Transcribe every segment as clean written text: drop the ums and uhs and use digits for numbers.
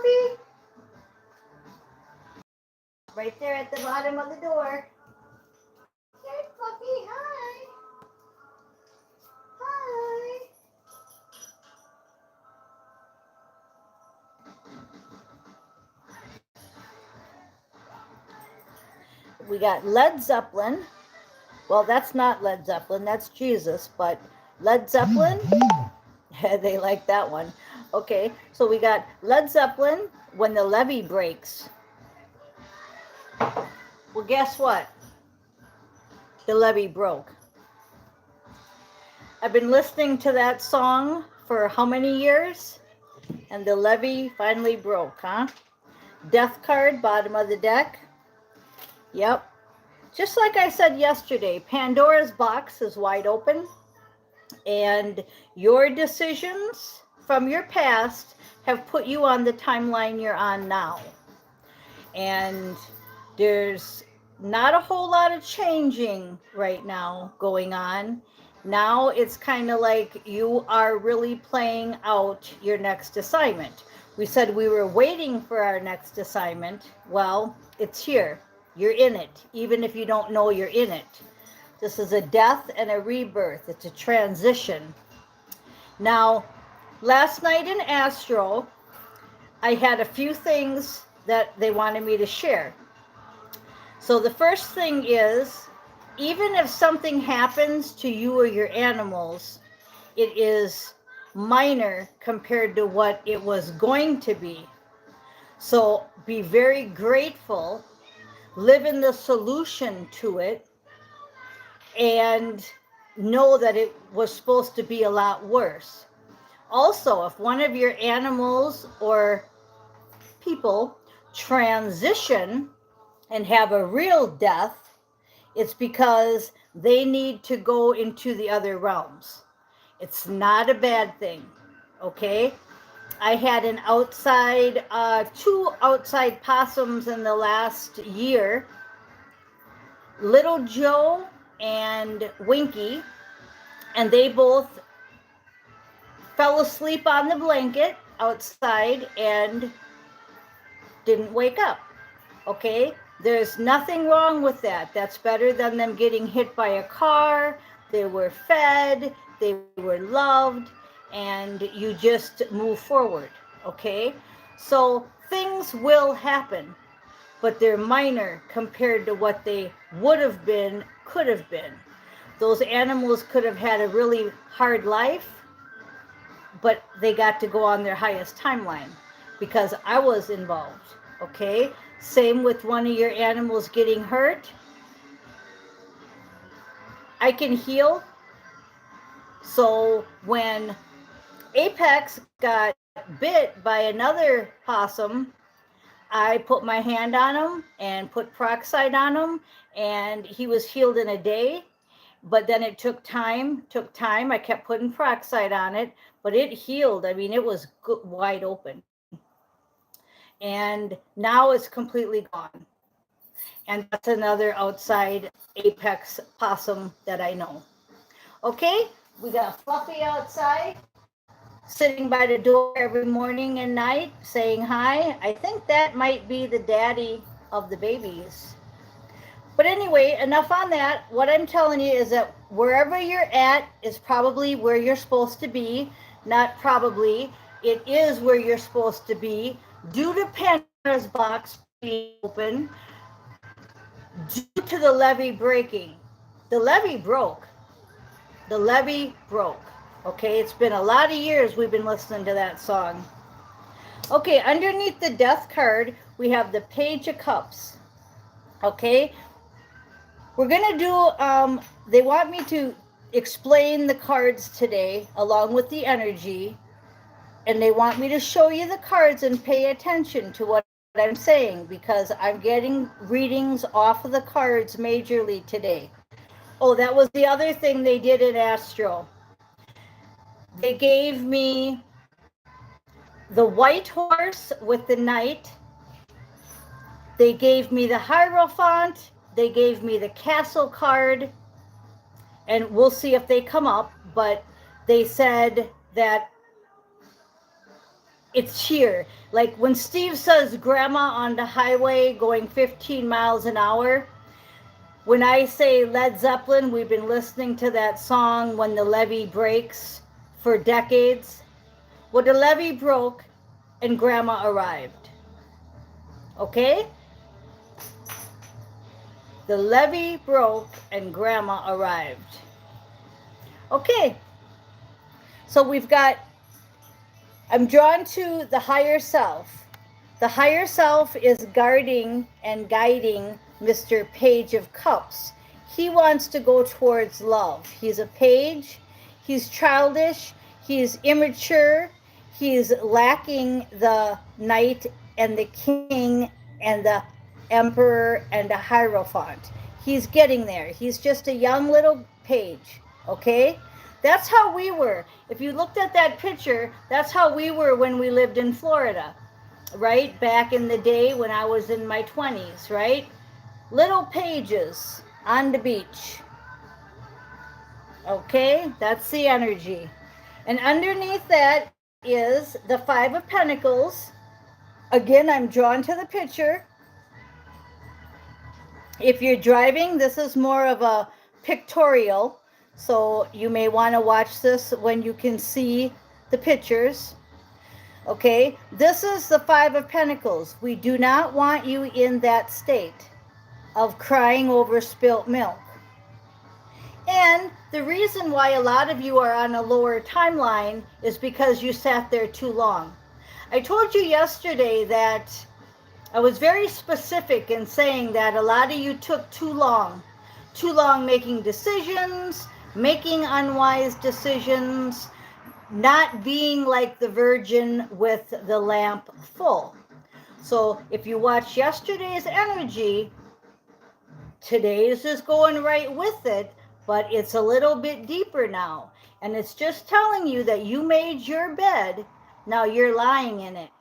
Fluffy. Right there at the bottom of the door. Hey, Fluffy, hi. Hi. We got Led Zeppelin. Well, that's not Led Zeppelin, that's Jesus, but Led Zeppelin, they like that one. Okay, so we got Led Zeppelin, When the Levee Breaks. Well, guess what? The levee broke. I've been listening to that song for how many years? And the levee finally broke, huh? Death card, bottom of the deck. Yep. Just like I said yesterday, Pandora's box is wide open. And your decisions from your past have put you on the timeline you're on now. And there's not a whole lot of changing right now going on. Now it's kind of like you are really playing out your next assignment. We said we were waiting for our next assignment. Well, it's here. You're in it, even if you don't know you're in it. This is a death and a rebirth. It's a transition. Now, last night in Astro, I had a few things that they wanted me to share. So the first thing is, even if something happens to you or your animals, it is minor compared to what it was going to be. So be very grateful, live in the solution to it, and know that it was supposed to be a lot worse. Also, if one of your animals or people transition and have a real death, it's because they need to go into the other realms. It's not a bad thing, okay? I had an outside, two outside possums in the last year, Little Joe and Winky, and they both fell asleep on the blanket outside and didn't wake up, okay? There's nothing wrong with that. That's better than them getting hit by a car. They were fed, they were loved, and you just move forward, okay? So things will happen, but they're minor compared to what they would have been, could have been. Those animals could have had a really hard life, but they got to go on their highest timeline because I was involved, okay? Same with one of your animals getting hurt. I can heal. So when Apex got bit by another possum, I put my hand on him and put peroxide on him, and he was healed in a day. But then it took time. I kept putting peroxide on it, but it healed. I mean, it was wide open. And now it's completely gone. And that's another outside apex possum that I know. Okay, we got Fluffy outside, sitting by the door every morning and night, saying hi. I think that might be the daddy of the babies. But anyway, enough on that. What I'm telling you is that wherever you're at is probably where you're supposed to be. Not probably, it is where you're supposed to be. Due to Pandora's box being open, due to the levee breaking. The levee broke. The levee broke. Okay, it's been a lot of years we've been listening to that song. Okay, underneath the death card, we have the Page of Cups. Okay, we're going to do, they want me to explain the cards today along with the energy, and they want me to show you the cards and pay attention to what I'm saying because I'm getting readings off of the cards majorly today. Oh, that was the other thing they did in Astro. They gave me the white horse with the knight. They gave me the Hierophant. They gave me the castle card. And we'll see if they come up. But they said that It's here. Like when Steve says grandma on the highway going 15 miles an hour, when I say Led Zeppelin, we've been listening to that song When the Levee Breaks for decades. Well, the levee broke and grandma arrived. Okay? The levee broke and grandma arrived. Okay. So we've got, I'm drawn to the higher self. The higher self is guarding and guiding Mr. Page of Cups. He wants to go towards love. He's a page. He's childish. He's immature. He's lacking the knight and the king and the emperor and the hierophant. He's getting there. He's just a young little page, okay? That's how we were. If you looked at that picture, that's how we were when we lived in Florida, right? Back in the day when I was in my 20s, right? Little pages on the beach. Okay, that's the energy. And underneath that is the Five of Pentacles. Again, I'm drawn to the picture. If you're driving, this is more of a pictorial. So you may want to watch this when you can see the pictures. Okay, this is the Five of Pentacles. We do not want you in that state of crying over spilt milk. And the reason why a lot of you are on a lower timeline is because you sat there too long. I told you yesterday that I was very specific in saying that a lot of you took too long making decisions, making unwise decisions, not being like the virgin with the lamp full. So if you watch yesterday's energy, today's is going right with it, but it's a little bit deeper now. And it's just telling you that you made your bed, now you're lying in it.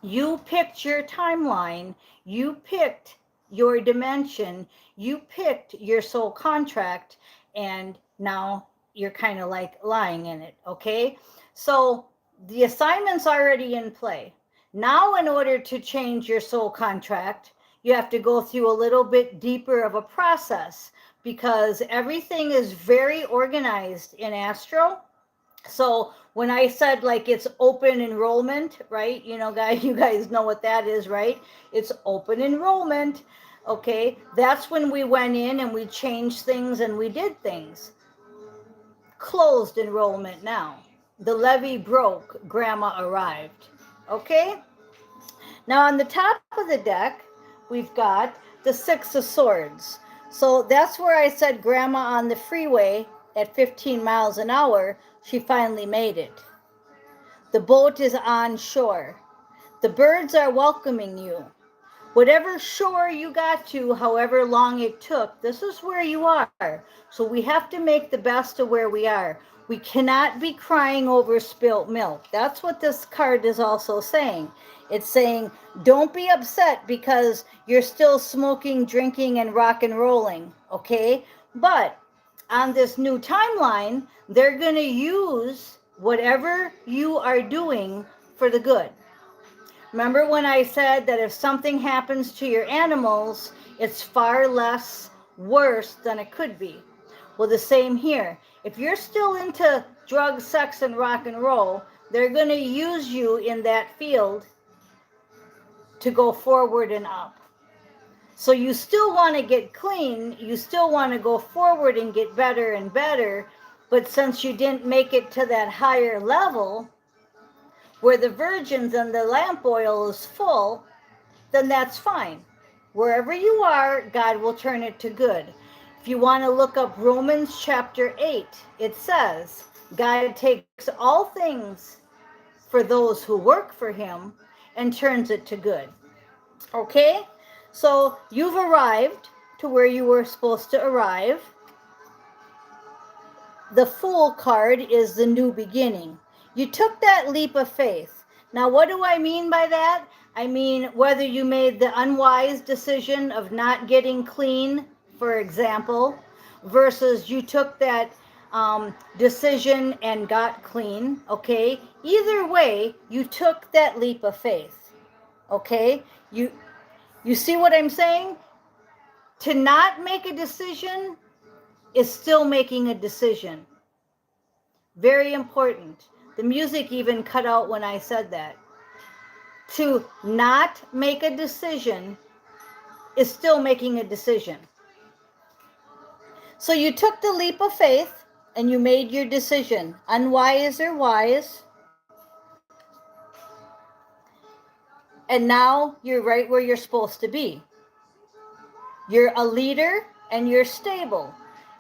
You picked your timeline, you picked your dimension, you picked your soul contract, and now you're kind of like lying in it, okay? So the assignment's already in play. Now, in order to change your soul contract, you have to go through a little bit deeper of a process because everything is very organized in astro. So when I said like it's open enrollment, right? You know, guys, you guys know what that is, right? It's open enrollment. Okay, that's when we went in and we changed things and we did things. Closed enrollment now. The levee broke, grandma arrived. Okay? Now on the top of the deck, we've got the Six of Swords. So that's where I said grandma on the freeway at 15 miles an hour, she finally made it. The boat is on shore. The birds are welcoming you. Whatever shore you got to, however long it took, this is where you are. So we have to make the best of where we are. We cannot be crying over spilt milk. That's what this card is also saying. It's saying, don't be upset because you're still smoking, drinking, and rock and rolling, okay? But on this new timeline, they're going to use whatever you are doing for the good. Remember when I said that if something happens to your animals, it's far less worse than it could be? Well, the same here. If you're still into drugs, sex, and rock and roll, they're going to use you in that field to go forward and up. So you still want to get clean, you still want to go forward and get better and better, but since you didn't make it to that higher level, where the virgins and the lamp oil is full, then that's fine. Wherever you are, God will turn it to good. If you want to look up Romans chapter 8, it says, God takes all things for those who work for him and turns it to good. Okay? So you've arrived to where you were supposed to arrive. The Fool card is the new beginning. You took that leap of faith. Now, what do I mean by that? I mean, whether you made the unwise decision of not getting clean, for example, versus you took that decision and got clean, okay? Either way, you took that leap of faith, okay? You see what I'm saying? To not make a decision is still making a decision. Very important. The music even cut out when I said that. To not make a decision is still making a decision. So you took the leap of faith and you made your decision, unwise or wise. And now you're right where you're supposed to be. You're a leader and you're stable.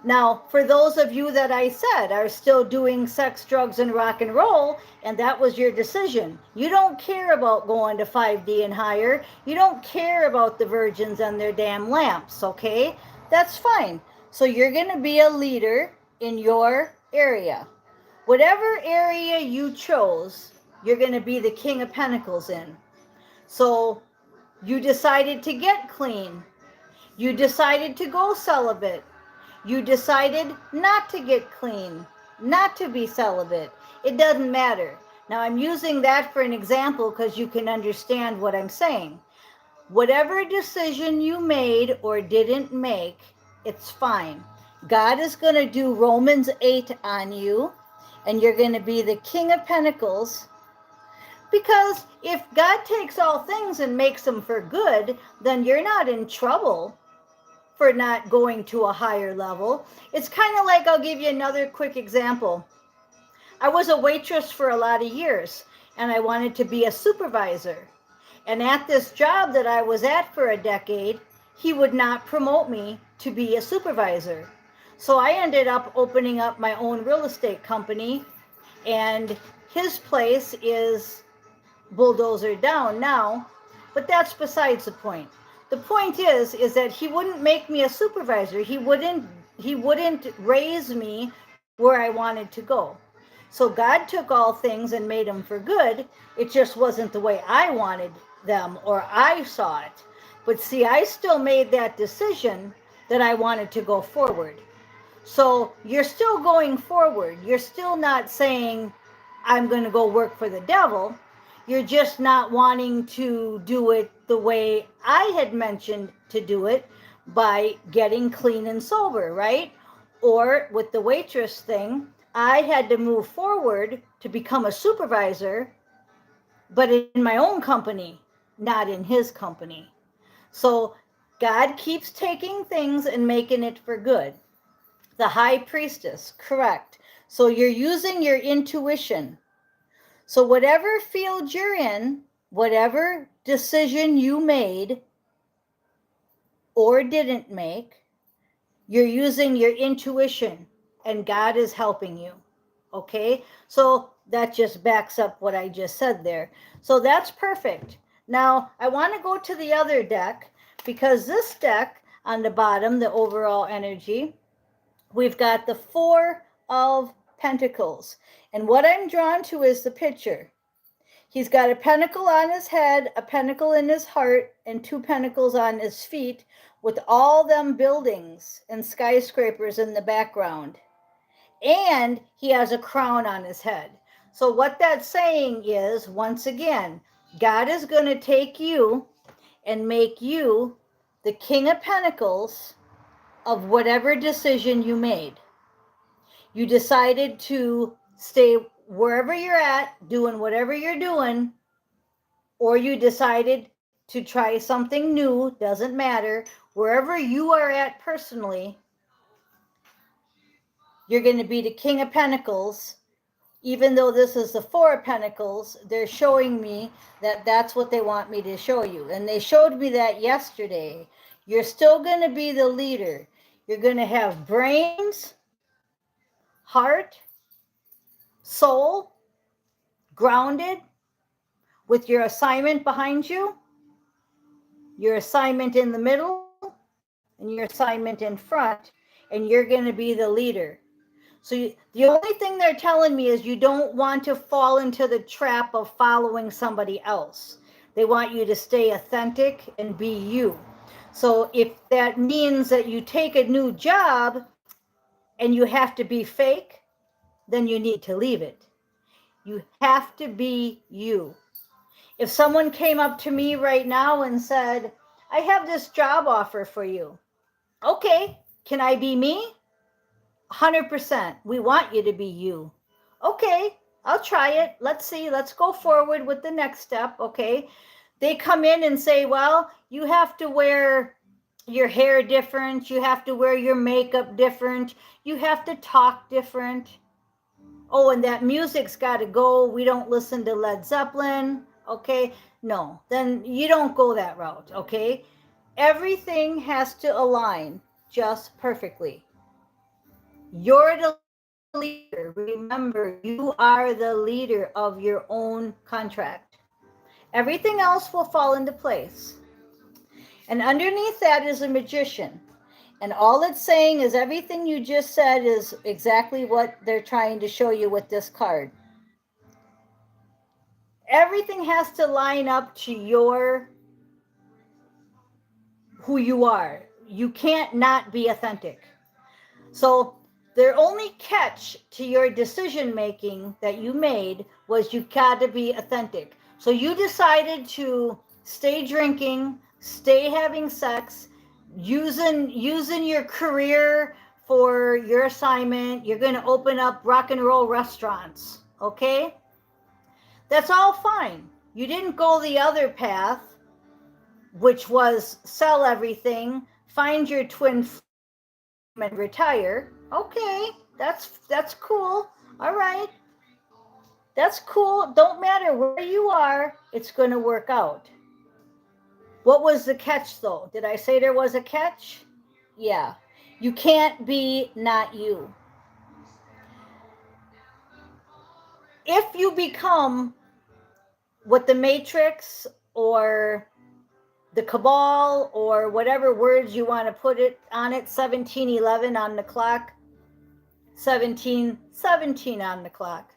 Now, for those of you that I said are still doing sex, drugs, and rock and roll, and that was your decision, you don't care about going to 5D and higher. You don't care about the virgins and their damn lamps, okay? That's fine. So you're going to be a leader in your area. Whatever area you chose, you're going to be the King of Pentacles in. So you decided to get clean. You decided to go celibate. You decided not to get clean, not to be celibate. It doesn't matter. Now, I'm using that for an example because you can understand what I'm saying. Whatever decision you made or didn't make, it's fine. God is going to do Romans 8 on you, and you're going to be the King of Pentacles. Because if God takes all things and makes them for good, then you're not in trouble for not going to a higher level. It's kind of like, I'll give you another quick example. I was a waitress for a lot of years, and I wanted to be a supervisor. And at this job that I was at for a decade, he would not promote me to be a supervisor. So I ended up opening up my own real estate company, and his place is bulldozer down now, but that's besides the point. The point is that he wouldn't make me a supervisor. He wouldn't raise me where I wanted to go. So God took all things and made them for good. It just wasn't the way I wanted them or I saw it. But see, I still made that decision that I wanted to go forward. So you're still going forward. You're still not saying, I'm going to go work for the devil. You're just not wanting to do it the way I had mentioned to do it, by getting clean and sober, right? Or with the waitress thing, I had to move forward to become a supervisor, but in my own company, not in his company. So God keeps taking things and making it for good. The high priestess, correct. So you're using your intuition. So whatever field you're in, whatever decision you made or didn't make, you're using your intuition, and God is helping you. Okay? So that just backs up what I just said there. So that's perfect. Now, I want to go to the other deck, because this deck on the bottom, the overall energy, we've got the Four of Pentacles. And what I'm drawn to is the picture. He's got a pentacle on his head, a pentacle in his heart, and two pentacles on his feet, with all them buildings and skyscrapers in the background. And he has a crown on his head. So what that's saying is, once again, God is going to take you and make you the King of Pentacles of whatever decision you made. You decided to stay wherever you're at, doing whatever you're doing, or you decided to try something new, doesn't matter. Wherever you are at personally, you're going to be the King of Pentacles. Even though this is the Four of Pentacles, they're showing me that that's what they want me to show you. And they showed me that yesterday. You're still going to be the leader. You're going to have brains, heart, soul, grounded, with your assignment behind you, your assignment in the middle, and your assignment in front, and you're going to be the leader. So the only thing they're telling me is you don't want to fall into the trap of following somebody else. They want you to stay authentic and be you. So if that means that you take a new job, and you have to be fake, then you need to leave it. You have to be you. If someone came up to me right now and said, I have this job offer for you. Okay, can I be me? 100%. We want you to be you. Okay, I'll try it. Let's see. Let's go forward with the next step. Okay. They come in and say, well, you have to wear your hair different. You have to wear your makeup different. You have to talk different. Oh, and that music's got to go. We don't listen to Led Zeppelin. Okay. No, then you don't go that route. Okay. Everything has to align just perfectly. You're the leader. Remember, you are the leader of your own contract. Everything else will fall into place. And underneath that is a magician. And all it's saying is everything you just said is exactly what they're trying to show you with this card. Everything has to line up to who you are. You can't not be authentic. So their only catch to your decision making that you made was you got to be authentic. So you decided to stay drinking, stay having sex, using your career for your assignment. You're going to open up rock and roll restaurants. Okay? That's all fine. You didn't go the other path, which was sell everything, find your twin flame and retire. Okay, that's cool. All right. That's cool. Don't matter where you are, it's going to work out. What was the catch though? Did I say there was a catch? Yeah. You can't be not you. If you become what the Matrix or the cabal or whatever words you want to put it on it, 1711 on the clock, 1717 on the clock,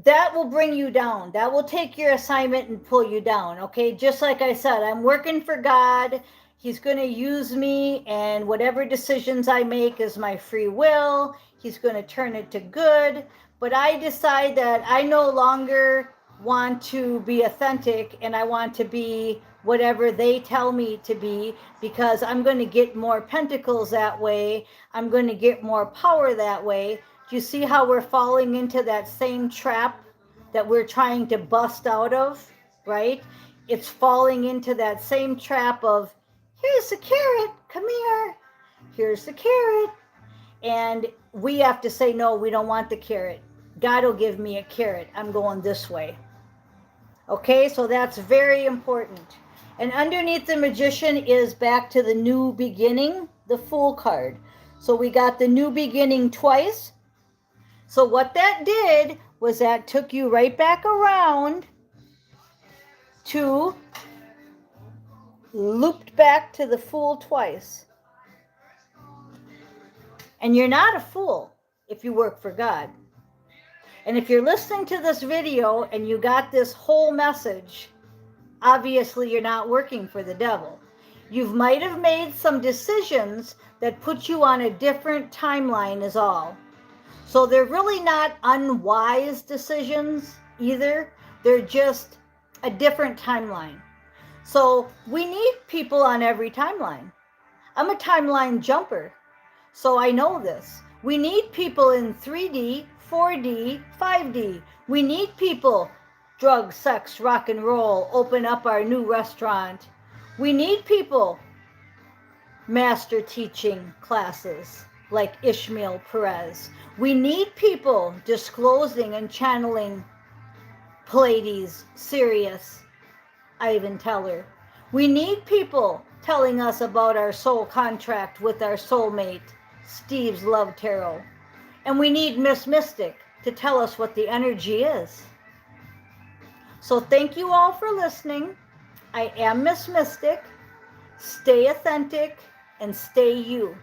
that will bring you down. That will take your assignment and pull you down. Okay, just like I said, I'm working for God. He's going to use me, and whatever decisions I make is my free will. He's going to turn it to good. But I decide that I no longer want to be authentic, and I want to be whatever they tell me to be, because I'm going to get more pentacles that way. I'm going to get more power that way. Do you see how we're falling into that same trap that we're trying to bust out of, right? It's falling into that same trap of, here's the carrot, come here. Here's the carrot. And we have to say, no, we don't want the carrot. God will give me a carrot. I'm going this way. Okay, so that's very important. And underneath the magician is back to the new beginning, the Fool card. So we got the new beginning twice. So what that did was that took you right back around to looped back to the Fool twice. And you're not a fool if you work for God. And if you're listening to this video and you got this whole message, obviously you're not working for the devil. You might have made some decisions that put you on a different timeline is all. So they're really not unwise decisions either. They're just a different timeline. So we need people on every timeline. I'm a timeline jumper, so I know this. We need people in 3D, 4D, 5D. We need people, drug, sex, rock and roll, open up our new restaurant. We need people, master teaching classes like Ishmael Perez. We need people disclosing and channeling Pleiades, Sirius, Ivan Teller. We need people telling us about our soul contract with our soulmate, Steve's Love Tarot. And we need Miss Mystic to tell us what the energy is. So thank you all for listening. I am Miss Mystic. Stay authentic and stay you.